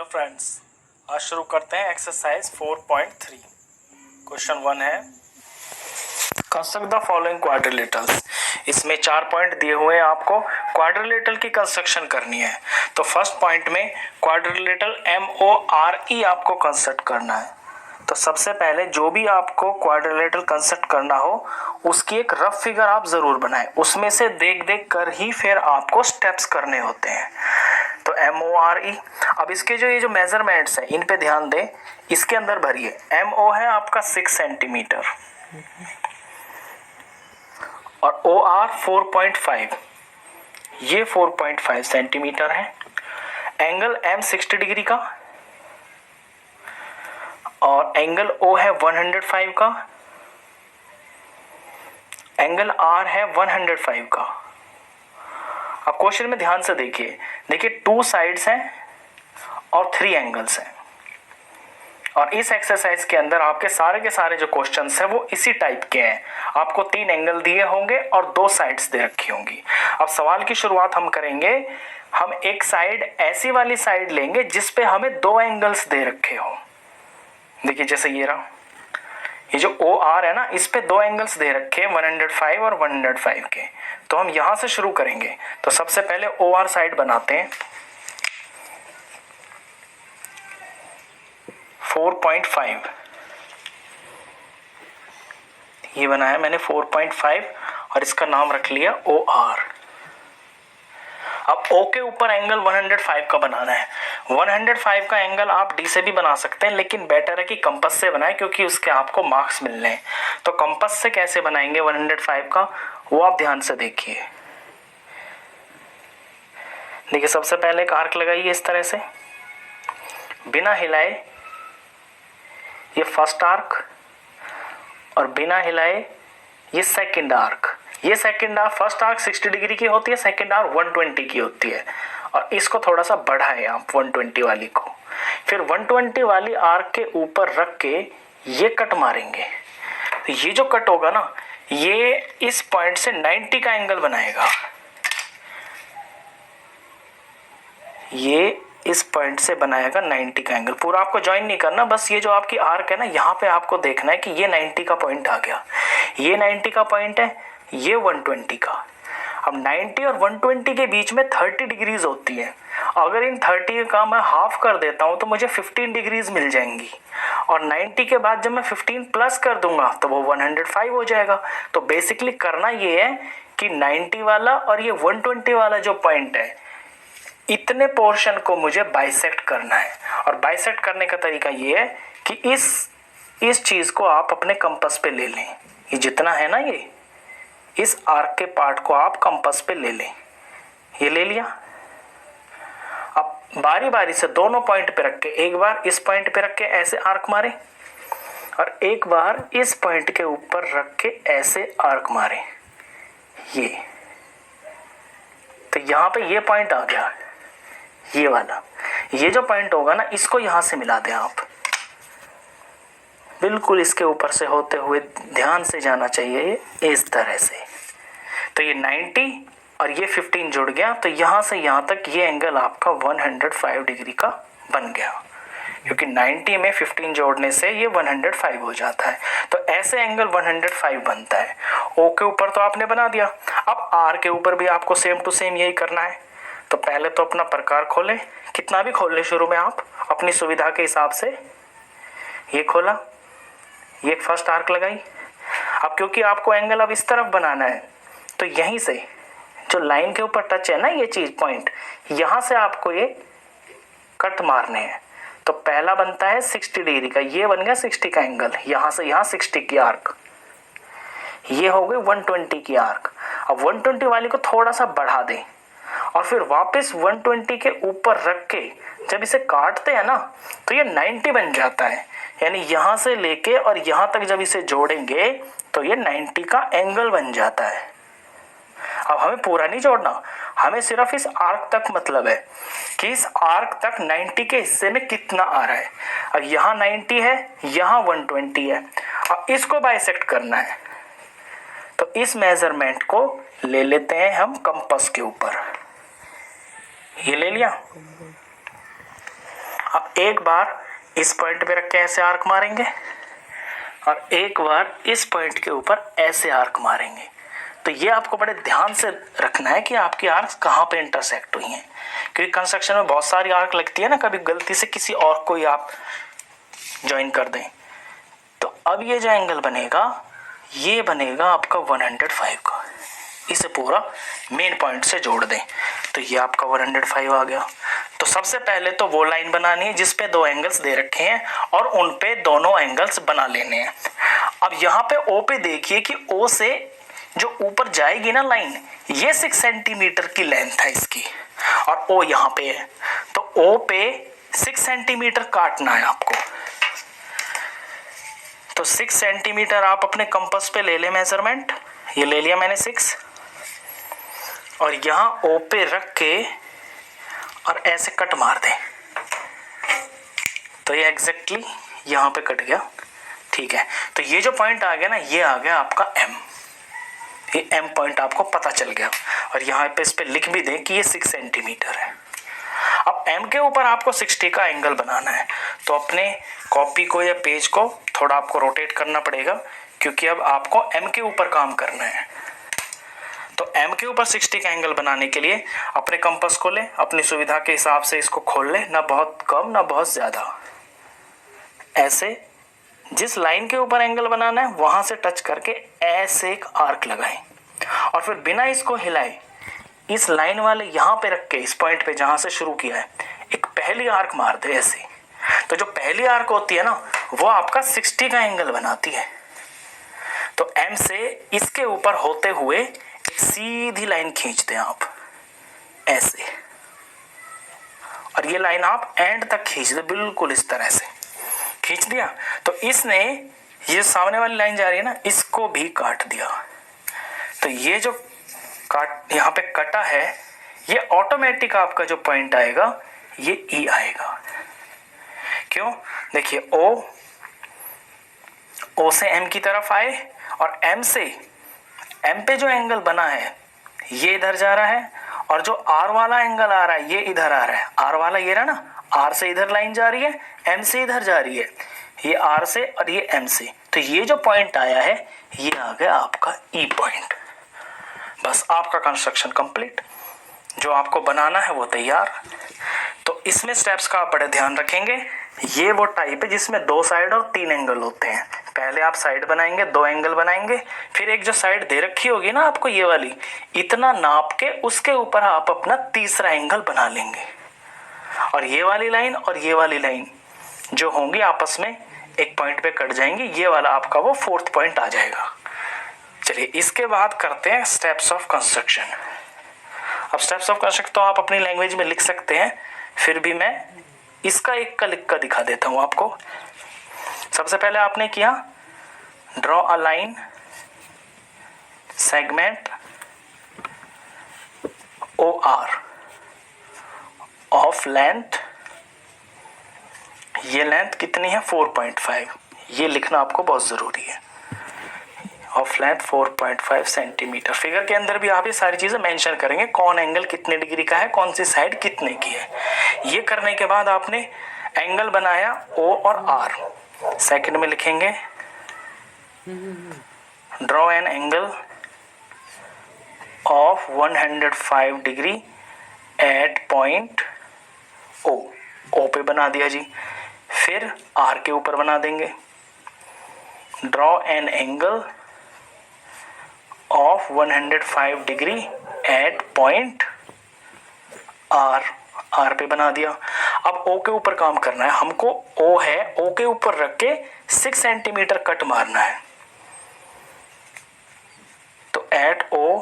Friends, आज शुरू करते हैं एक्सरसाइज 4.3। क्वेश्चन 1 है कंस्ट्रक्ट द फॉलोइंग क्वाड्रिलेटरल्स। इसमें 4 पॉइंट दिए हुए हैं, आपको क्वाड्रिलेटरल की कंस्ट्रक्शन करनी है। तो फर्स्ट पॉइंट में क्वाड्रिलेटरल MORE आपको कंस्ट्रक्ट करना है। तो सबसे पहले जो भी आपको क्वाड्रिलेटरल कंस्ट्रक्ट करना हो उसकी एक रफ फिगर आप जरूर बनाएं, उसमें से देख देख कर ही फिर आपको स्टेप्स करने होते हैं। तो MORE, अब इसके जो ये जो मेजरमेंट्स हैं इन पे ध्यान दें, इसके अंदर भरिए। MO है आपका 6 सेंटीमीटर और OR 4.5, ये 4.5 सेंटीमीटर है। एंगल M 60 डिग्री का और एंगल O है 105 का, एंगल R है 105 का। अब क्वेश्चन में ध्यान से देखिए 2 साइड्स हैं और 3 एंगल्स हैं। और इस एक्सरसाइज के अंदर आपके के सारे जो क्वेश्चंस हैं वो इसी टाइप के हैं। आपको 3 एंगल दिए होंगे और 2 साइड्स दे रखी होंगी। अब सवाल की शुरुआत हम करेंगे, हम एक साइड ऐसी वाली साइड लेंगे जिस पे हमें 2 एंगल्स दे रखे हो। देखिए जैसे ये रहा, ये जो OR है ना, इस पे 2 एंगल्स दे रखे हैं 105 और 105 के। तो हम यहां से शुरू करेंगे। तो सबसे पहले OR साइड बनाते हैं 4.5, ये बनाया मैंने 4.5 और इसका नाम रख लिया OR। अब O के ऊपर एंगल 105 का बनाना है। 105 का एंगल आप D से भी बना सकते हैं, लेकिन बेटर है कि कंपास से बनाएं क्योंकि उसके आपको मार्क्स मिलने हैं। तो कंपास से कैसे बनाएंगे 105 का, वो आप ध्यान से देखिए। देखिए सबसे पहले एक आर्क लगाइए इस तरह से बिना हिलाए, ये फर्स्ट आर्क, और बिना हिलाए ये सेकंड आर्क। ये second arc, first arc 60 degree की होती है, सेकंड आर्क 120 की होती है। और इसको थोड़ा सा बढ़ाएं आप 120 वाली को, फिर 120 वाली आर्क के ऊपर रख के ये कट मारेंगे। तो ये जो कट होगा ना, ये इस पॉइंट से 90 का एंगल बनाएगा। ये इस पॉइंट से बनाएगा 90 का एंगल। पूरा आपको ज्वाइन नहीं करना, बस ये जो आपकी आर्क है ना, यहाँ पे आपको देखना है कि ये 90 का पॉइंट आ गया। ये 90 का पॉइंट है, ये 120 का। अब 90 और 120 के बीच में 30 डिग्रीज होती है। अगर इन 30 का मैं हाफ कर देता हूँ तो मुझे 15 डिग्रीज मिल जाएंगी। और 90 के बाद जब मैं 15 प्लस कर दूंगा तो वो 105 हो जाएगा। तो बेसिकली करना ये है कि 90 वाला और ये 120 वाला जो पॉइंट है, इतने पोर्शन को मुझे बाइसेक्ट करना है। और बाइसेक्ट करने का तरीका ये है कि इस चीज को आप अपने कंपास पे ले लें। ये जितना है ना, ये इस आर्क के पार्ट को आप कंपास पे ले लें। ये ले लिया। अब बारी बारी से दोनों पॉइंट पे रख के, एक बार इस पॉइंट पे रख के ऐसे आर्क मारे और एक बार इस पॉइंट के ऊपर रख के ऐसे आर्क मारे। ये तो यहां पे ये पॉइंट आ गया, ये वाला। ये जो पॉइंट होगा ना, इसको यहां से मिला दें आप, बिल्कुल इसके ऊपर से होते हुए ध्यान से जाना चाहिए इस तरह से। तो ये 90 और ये 15 जुड़ गया, तो यहां से यहां तक ये एंगल आपका 105 डिग्री का बन गया, क्योंकि 90 में 15 जोड़ने से ये 105 हो जाता है। तो ऐसे एंगल 105 बनता है। O के ऊपर तो आपने बना दिया। अब R के ऊपर भी आपको सेम टू सेम यही करना है। तो पहले तो अपना प्रकार खोलें, कितना भी खोल लें शुरू में आप अपनी सुविधा के हिसाब से। ये खोला, ये फर्स्ट आर्क लगाई। अब क्योंकि आपको एंगल अब इस तरफ बनाना है, तो यहीं से जो लाइन के ऊपर टच है ना, ये चीज पॉइंट, यहां से आपको ये कट मारने हैं। तो पहला बनता है 60 डिग्री का, ये बन गया 60 का एंगल, यहां से यहां 60 की आर्क। ये हो गई 120 की आर्क। अब 120 वाली को थोड़ा सा बढ़ा दें और फिर वापस 120 के ऊपर रख के जब इसे काटते हैं ना, तो ये 90 बन जाता है। यानी यहां से लेके और यहां तक जब इसे जोड़ेंगे तो ये 90 का एंगल बन जाता है। अब हमें पूरा नहीं जोड़ना, हमें सिर्फ इस आर्क तक मतलब है कि इस आर्क तक 90 के हिस्से में कितना आ रहा है। अब यहाँ 90 है, यहाँ 120 है। अब इसको बाइसेक्ट करना है, तो इस मेजरमेंट को ले लेते हैं हम कंपास के ऊपर। ये ले लिया। अब एक बार इस पॉइंट पे रख के ऐसे आर्क मारेंगे और एक बार इस पॉइंट के ऊपर ऐसे आर्क मारेंगे। तो ये आपको बड़े ध्यान से रखना है कि आपकी आर्क्स कहाँ पे इंटरसेक्ट हुई हैं, क्योंकि कंस्ट्रक्शन में बहुत सारी आर्क लगती है ना, कभी गलती से किसी और को ही आप ज्वाइन कर दें। तो अब ये जो एंगल बनेगा ये बनेगा आपका 105 का। इसे पूरा मेन पॉइंट से जोड़ दें तो ये आपका 105 आ गया। तो सबसे पहले तो वो लाइन बनानी है जिसपे दो एंगल्स दे रखे हैं और उन पे दोनों एंगल्स बना लेने हैं। अब यहाँ पे ओ पे देखिए कि ओ से जो ऊपर जाएगी ना लाइन, ये 6 सेंटीमीटर की लेंथ है इसकी और ओ यहाँ पे है, तो ओ पे 6 सेंटीमीटर काटना है आपको। तो 6 सेंटीमीटर आप अपने कंपास पे ले ले मेजरमेंट, ये ले लिया मैंने 6, और यहाँ ओ पे रख के और ऐसे कट मार दें तो ये एग्जैक्टली यहाँ पे कट गया। ठीक है, तो ये जो पॉइंट आ गया ना, ये आ गया आपका एम। ये एम पॉइंट आपको पता चल गया और यहाँ पे इस पे लिख भी दें कि ये 6 सेंटीमीटर है। अब एम के ऊपर आपको 60 का एंगल बनाना है, तो अपने कॉपी को या पेज को थोड़ा आपको रोटेट करना पड़ेगा, क्योंकि अब आपको एम के ऊपर काम करना है। तो एम के ऊपर 60 का एंगल बनाने के लिए अपने कंपास को ले, अपनी सुविधा के हिसाब से इसको खोल ले, ना बहुत कम ना बहुत ज़्यादा। ऐसे जिस लाइन के ऊपर एंगल बनाना है वहां से टच करके ऐसे एक आर्क लगाएं और फिर बिना इसको हिलाए इस लाइन वाले यहाँ पे रख के इस पॉइंट पे जहां से शुरू किया है एक पहली आर्क मार दे ऐसे। तो जो पहली आर्क होती है ना, वो आपका 60 का एंगल बनाती है। तो एम से इसके ऊपर होते हुए एक सीधी लाइन खींच दें आप ऐसे, और ये लाइन आप एंड तक खींच दे, बिल्कुल इस तरह से खींच दिया। तो इसने ये सामने वाली लाइन जा रही है ना, इसको भी काट दिया। तो ये जो काट यहाँ पे कटा है, ये ऑटोमेटिक आपका जो पॉइंट आएगा ये ई आएगा। क्यों? देखिए ओ से एम की तरफ आए और एम पे जो एंगल बना है ये इधर जा रहा है, और जो आर वाला एंगल आ रहा है ये इधर आ रहा है। आर वाला ये रहा ना, आर से इधर लाइन जा रही है, एम से इधर जा रही है, ये आर से और ये एम से। तो ये जो पॉइंट आया है ये आ गया आपका ई पॉइंट। बस आपका कंस्ट्रक्शन कंप्लीट, जो आपको बनाना है वो तैयार। तो इसमें स्टेप्स का आप बड़े ध्यान रखेंगे। ये वो टाइप है जिसमें 2 साइड और 3 एंगल होते हैं। पहले आप साइड बनाएंगे, 2 एंगल बनाएंगे, फिर एक जो साइड दे रखी होगी ना आपको ये वाली, इतना नाप के उसके ऊपर आप अपना तीसरा एंगल बना लेंगे, और ये वाली लाइन और ये वाली लाइन जो होंगी आपस में एक पॉइंट पे कट जाएंगी, ये वाला आपका वो 4th पॉइंट आ जाएगा। चलिए इसके बाद करते हैं स्टेप्स ऑफ कंस्ट्रक्शन। अब स्टेप्स ऑफ कंस्ट्रक्शन तो आप अपनी लैंग्वेज में लिख सकते हैं, फिर भी मैं इसका एक का लिख कर दिखा देता हूं आपको। सबसे पहले आपने किया draw a line segment O R of length, ये लेंथ कितनी है 4.5, ये लिखना आपको बहुत ज़रूरी है। Of length 4.5 centimetre. फिगर के अंदर भी आप ये सारी चीज़ें मेंशन करेंगे, कौन एंगल कितने डिग्री का है, कौन सी साइड कितने की है। ये करने के बाद आपने एंगल बनाया ओ और आर, सेकंड में लिखेंगे draw an angle of 105 degree at point O पे बना दिया जी। फिर आर के ऊपर बना देंगे draw an angle of 105 degree at point R पे बना दिया। अब ओ के ऊपर काम करना है हमको, ओ है, ओ के ऊपर रख के 6 सेंटीमीटर कट मारना है। तो at O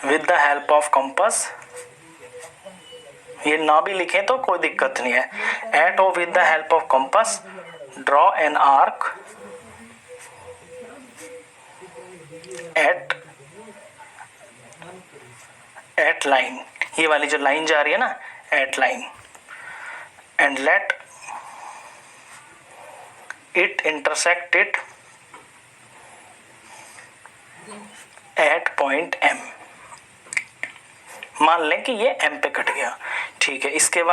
with the help of compass, ये ना भी लिखें तो कोई दिक्कत नहीं है। At O with the help of compass draw an arc at line, ये वाली जो लाइन जा रही है ना at line, and let it intersect it at point M. मान लें कि ये m पे कट गया, ठीक है। इसके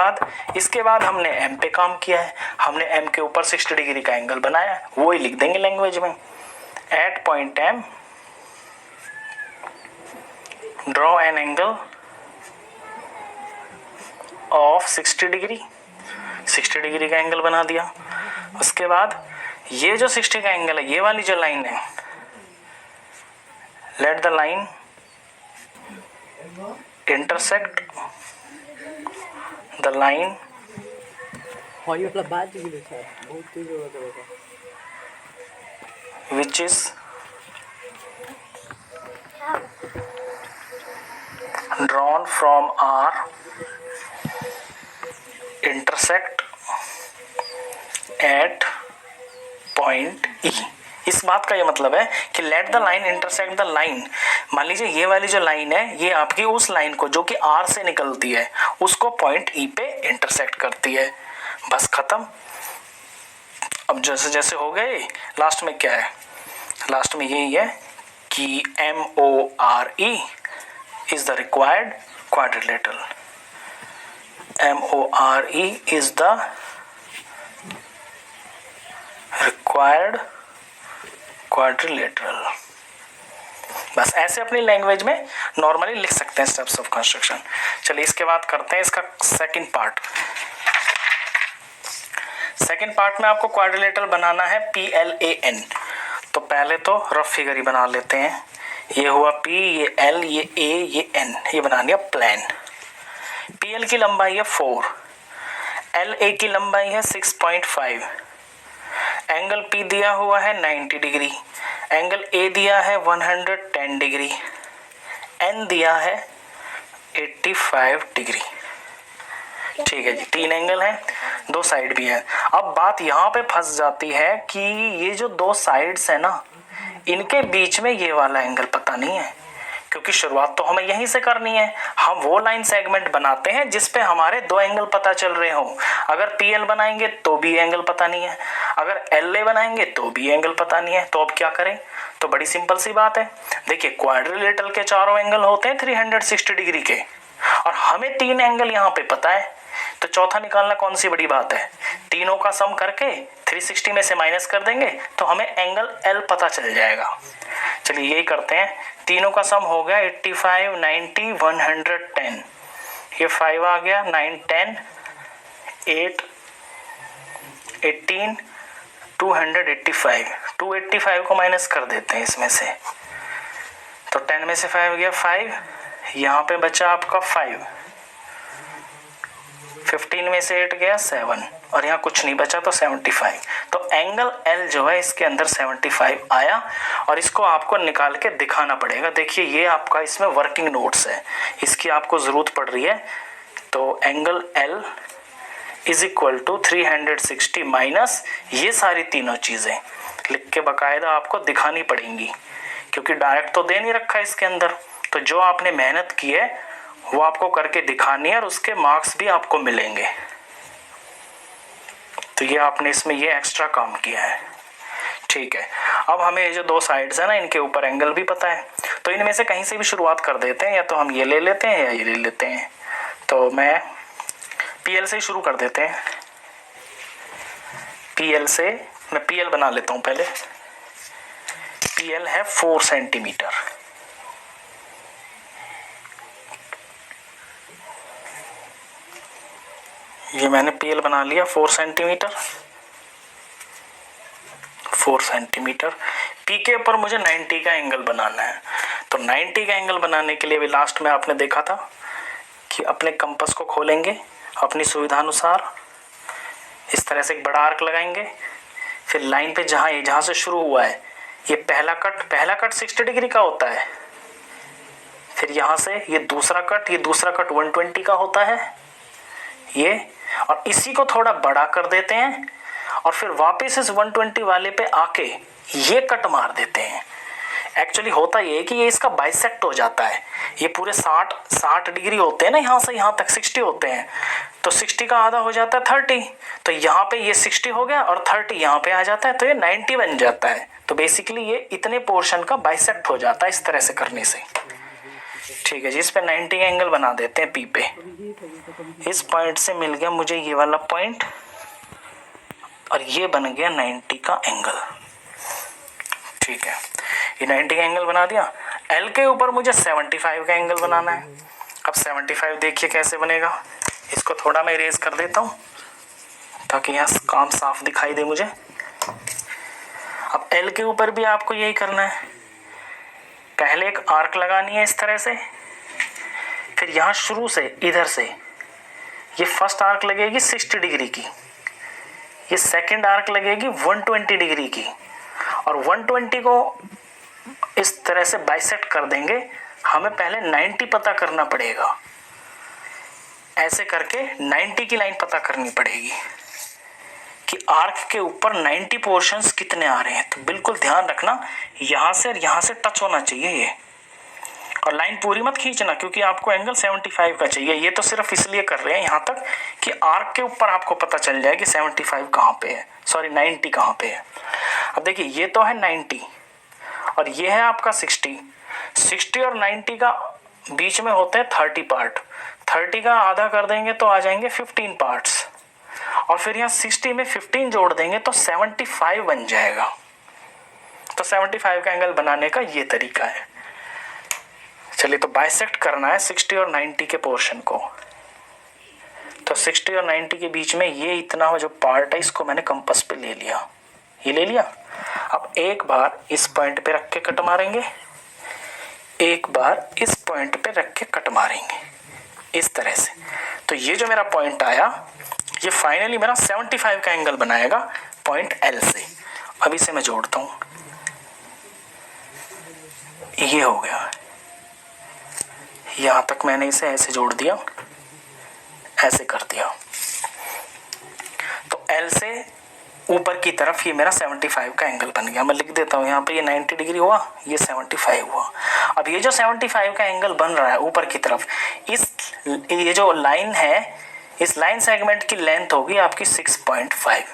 बाद हमने m पे काम किया है, हमने m के ऊपर 60 डिग्री का एंगल बनाया है, वो ही लिख देंगे लैंग्वेज में। At point m draw an angle of 60 degree, 60 degree का एंगल बना दिया। उसके बाद ये जो 60 का एंगल है, ये वाली जो लाइन है, let the line intersect the line which is drawn from R intersect at point E। इस बात का ये मतलब है कि let the line intersect the line. मान लीजिए ये वाली जो लाइन है, ये आपकी उस लाइन को जो कि आर से निकलती है उसको पॉइंट ई पे इंटरसेक्ट करती है, बस खत्म। अब जैसे जैसे हो गए, लास्ट में क्या है, लास्ट में यही है कि MORE is the required quadrilateral, MORE is the required quadrilateral. बस ऐसे अपनी लैंग्वेज में नॉर्मली लिख सकते हैं स्टेप्स ऑफ कंस्ट्रक्शन। चलिए इसके बाद करते हैं इसका सेकंड पार्ट। सेकंड पार्ट में आपको क्वाड्रिलेटरल बनाना है PLAN। तो पहले तो रफ फिगर ही बना लेते हैं। ये हुआ P, ये L, ये A, ये N, ये बना लिया प्लान। PL की लंबाई है 4, LA की लंबाई है 6.5, एंगल P दिया हुआ है 90 डिग्री, एंगल A दिया है 110 डिग्री, N दिया है 85 डिग्री। ठीक है जी, 3 एंगल हैं, 2 साइड भी है। अब बात यहाँ पे फंस जाती है कि ये जो 2 साइड्स है ना, इनके बीच में ये वाला एंगल पता नहीं है, क्योंकि शुरुआत तो हमें यहीं से करनी है। हम वो लाइन सेगमेंट बनाते हैं जिस पे हमारे 2 एंगल पता चल रहे हो। अगर PL बनाएंगे तो भी एंगल पता नहीं है, अगर LA बनाएंगे तो भी एंगल पता नहीं है। तो अब क्या करें? तो बड़ी सिंपल सी बात है। देखिए क्वाड्रिलेटरल के चारों एंगल होते हैं 360 डिग्री के, और हमें 3 एंगल यहाँ पे पता है, तो चौथा निकालना कौन सी बड़ी बात है। तीनों का सम करके 360 में से माइनस कर देंगे तो हमें एंगल L पता चल जाएगा। चलिए यही करते हैं। तीनों का सम हो गया 85, 90, 110, ये 5 आ गया, 9, 10, 8, 18, 285। 285 को माइनस कर देते हैं इसमें से, तो 10 में से 5 गया 5, यहाँ पे बचा आपका 5, 15 में से 8 गया 7, और यहाँ कुछ नहीं बचा तो 75। तो एंगल L जो है इसके अंदर 75 आया, और इसको आपको निकाल के दिखाना पड़ेगा। देखिए ये आपका इसमें वर्किंग नोट्स है, इसकी आपको ज़रूरत पड़ रही है। तो angle L is equal to 360 minus ये सारी तीनों चीज़ें लिख के बाकायदा आपको दिखानी पड़ेंगी, क्योंकि डायरेक्ट तो दे नहीं रखा है इसके अंदर। तो जो आपने मेहनत की है वो आपको करके दिखानी है, और उसके मार्क्स भी आपको मिलेंगे। तो ये आपने इसमें ये एक्स्ट्रा काम किया है, ठीक है। अब हमें ये जो 2 साइड्स है ना, इनके ऊपर एंगल भी पता है, तो इनमें से कहीं से भी शुरुआत कर देते हैं। या तो हम ये ले लेते हैं या ये ले लेते हैं। तो मैं PL से ही शुरू कर देते हैं। PL से मैं PL बना लेता हूँ पहले। PL है 4 सेंटीमीटर। ये मैंने PL बना लिया 4 सेंटीमीटर। 4 सेंटीमीटर। P के ऊपर मुझे 90 का एंगल बनाना है। तो 90 का एंगल बनाने के लिए अभी लास्ट में आपने देखा था कि अपने कंपास को खोलेंगे अपनी सुविधानुसार, इस तरह से एक बड़ा आर्क लगाएंगे, फिर लाइन पे जहाँ से शुरू हुआ है ये पहला कट 60 डिग्री का होता है, फिर यहाँ से ये दूसरा कट 120 का होता है ये, और इसी को थोड़ा बड़ा कर देते हैं, और फिर वापस इस 120 वाले पे आके ये कट मार देते हैं। एक्चुअली होता ये है कि ये इसका बाइसेक्ट हो जाता है। ये पूरे 60 डिग्री होते हैं ना, यहाँ से यहाँ तक 60 होते हैं, तो 60 का आधा हो जाता है 30। तो यहाँ पे ये 60 हो गया और 30 यहाँ पे आ जाता है, तो ये 90 बन जाता है। तो बेसिकली ये इतने पोर्शन का बाइसेक्ट हो जाता है इस तरह से करने से। ठीक है जी, इस पे 90 का एंगल बना देते हैं पी पे। इस पॉइंट से मिल गया मुझे ये वाला पॉइंट और ये बन गया 90 का एंगल। ठीक है, ये 90 का एंगल बना दिया। एल के ऊपर मुझे 75 का एंगल बनाना है। अब 75 देखिए कैसे बनेगा, इसको थोड़ा मैं इरेज कर देता हूँ ताकि यहाँ काम साफ दिखाई दे मुझे। अब एल के ऊपर भी आपको यही करना है, पहले एक आर्क लगानी है इस तरह से, फिर यहाँ शुरू से इधर से ये फर्स्ट आर्क लगेगी 60 डिग्री की, ये सेकंड आर्क लगेगी 120 डिग्री की, और 120 को इस तरह से बाइसेक्ट कर देंगे। हमें पहले 90 पता करना पड़ेगा, ऐसे करके 90 की लाइन पता करनी पड़ेगी कि आर्क के ऊपर 90 पोर्शंस कितने आ रहे हैं। तो बिल्कुल ध्यान रखना, यहाँ से और यहाँ से टच होना चाहिए ये, और लाइन पूरी मत खींचना क्योंकि आपको एंगल 75 का चाहिए। ये तो सिर्फ इसलिए कर रहे हैं यहाँ तक कि आर्क के ऊपर आपको पता चल जाए कि 75 कहाँ पे है, सॉरी 90 कहाँ पे है। अब देखिए ये तो है 90 और ये है आपका 60 और 90 का बीच में होते हैं 30 पार्ट। 30 का आधा कर देंगे तो आ जाएंगे 15 पार्ट्स, और फिर यहाँ 60 में 15 जोड़ देंगे तो 75 बन जाएगा। तो 75 का एंगल बनाने का ये तरीका है। चलिए, तो बाइसेक्ट करना है 60 और 90 के पोर्शन को। तो 60 और 90 के बीच में ये इतना जो पार्ट है इसको मैंने कंपास पे ले लिया, ये ले लिया। अब एक बार इस पॉइंट पे रख के कट मारेंगे, एक बार इस पॉइंट पे रख के कट मारेंगे इस तरह से। तो ये जो मेरा पॉइंट आया ये फाइनली मेरा 75 का एंगल बनाएगा पॉइंट एल से। अब इसे मैं जोड़ता हूं, ये हो गया, यहां तक मैंने इसे ऐसे जोड़ दिया, ऐसे कर दिया। तो एल से ऊपर की तरफ ये मेरा 75 का एंगल बन गया। मैं लिख देता हूँ यहाँ पे, ये 90 डिग्री हुआ, ये 75 हुआ। अब ये जो 75 का एंगल बन रहा है ऊपर की तरफ, ये जो लाइन है, इस लाइन सेगमेंट की लेंथ होगी आपकी 6.5,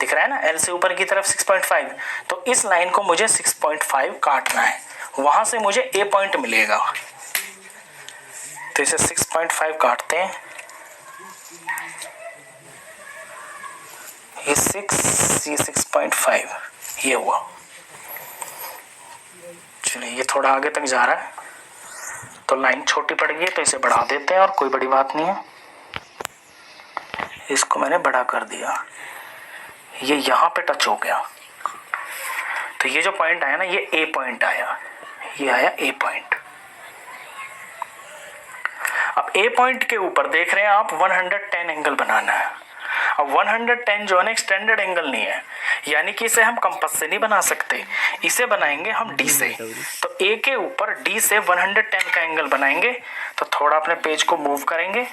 दिख रहा है ना, एल से ऊपर की तरफ 6.5। तो इस लाइन को मुझे 6.5 काटना है, वहां से मुझे ए पॉइंट मिलेगा। तो इसे 6.5 काटते हैं, ये 6, ये 6.5, ये हुआ। चलिए, ये थोड़ा आगे तक जा रहा है तो लाइन छोटी पड़ गई है, तो इसे बढ़ा देते हैं और कोई बड़ी बात नहीं है। इसको मैंने बड़ा कर दिया, ये यहाँ पे टच हो गया। तो ये जो पॉइंट आया ना, ये ए पॉइंट आया, ये आया ए पॉइंट। अब ए पॉइंट के ऊपर देख रहे हैं आप 110 एंगल बनाना है। अब 110 जो है ना स्टैंडर्ड एंगल नहीं है, यानी कि इसे हम कंपास से नहीं बना सकते, इसे बनाएंगे हम डी से। तो ए के ऊपर डी से 110 का एंगल बनाएंगे। तो थोड़ा अपने पेज को मूव करेंगे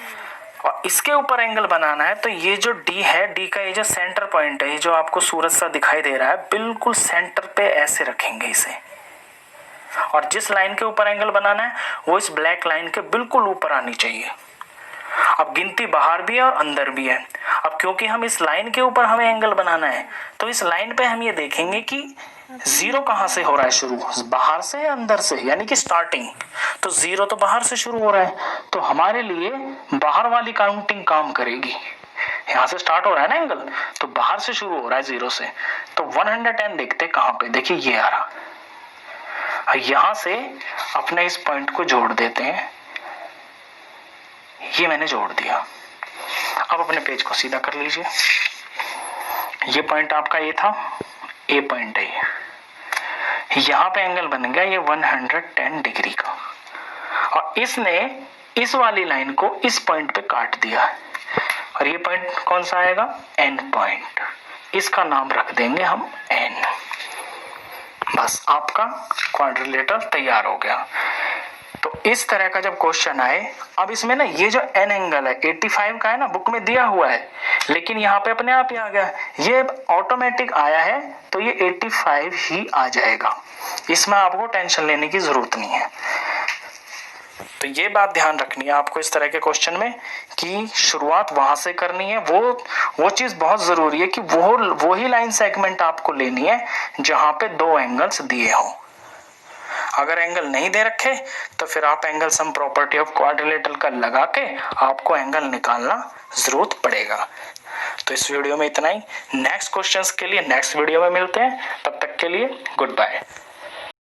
और इसके ऊपर एंगल बनाना है। तो ये जो डी है, डी का ये जो सेंटर पॉइंट है, ये जो आपको सूरज सा दिखाई दे रहा है, बिल्कुल सेंटर पे ऐसे रखेंगे इसे, और जिस लाइन के ऊपर एंगल बनाना है वो इस ब्लैक लाइन के बिल्कुल ऊपर आनी चाहिए। अब गिनती बाहर भी है और अंदर भी है। अब क्योंकि हम इस लाइन के ऊपर हमें एंगल बनाना है, तो इस लाइन पे हम ये देखेंगे कि जीरो कहाँ से हो रहा है शुरू, बाहर से या अंदर से, यानी कि स्टार्टिंग। तो जीरो तो बाहर से शुरू हो रहा है, तो हमारे लिए बाहर वाली काउंटिंग काम करेगी। यहाँ से स्टार्ट हो रहा है ना एंगल, तो बाहर से शुरू हो रहा है जीरो से। तो 110 देखते कहाँ पे, देखिए ये आ रहा, यहां से अपने इस पॉइंट को जोड़ देते हैं, ये मैंने जोड़ दिया। अब अपने पेज को सीधा कर लीजिए, ये पॉइंट आपका ये था, ए पॉइंट है ये, यहां पे एंगल बन गया ये 110 डिग्री का, और इसने इस वाली लाइन को इस पॉइंट पे काट दिया, और ये पॉइंट कौन सा आएगा, एन पॉइंट। इसका नाम रख देंगे हम एन। बस आपका क्वाड्रिलेटरल तैयार हो गया। तो इस तरह का जब क्वेश्चन आए, अब इसमें ना ये जो एन एंगल है 85 का है ना, बुक में दिया हुआ है, लेकिन यहाँ पे अपने आप ही आ गया, ये ऑटोमेटिक आया है, तो ये 85 ही आ जाएगा, इसमें आपको टेंशन लेने की जरूरत नहीं है। तो ये बात ध्यान रखनी है आपको इस तरह के क्वेश्चन में कि शुरुआत वहां से करनी है। वो चीज बहुत जरूरी है कि वो ही लाइन सेगमेंट आपको लेनी है जहां पे दो एंगल्स दिए हों। अगर एंगल नहीं दे रखे तो फिर आप angle sum property of quadrilateral का लगा के आपको एंगल निकालना जरूरत पड़ेगा। तो इस वीडियो में इतना ही। नेक्स्ट क्वेश्चंस के लिए नेक्स्ट वीडियो में मिलते हैं, तब तक के लिए गुड बाय।